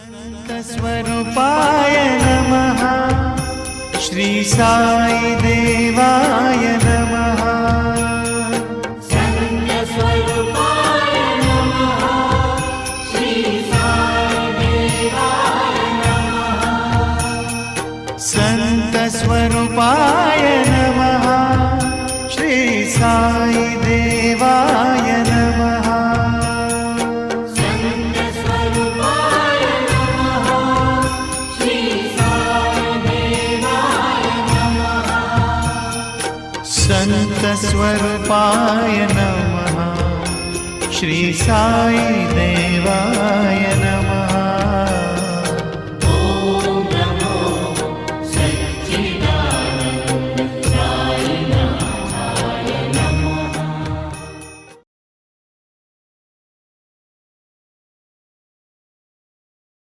स्वरूपाय नमः। श्री साई देवाय नमः। संत स्वरूपाय नमः। श्री साई देवाय नमः। संत स्वरूपाय नमः। श्री साई देवाय नमः। संत स्वरूपाय नमः। श्री साई देवाय नमः। संत स्वरूपाय नमः। श्री साई देवाय नमः।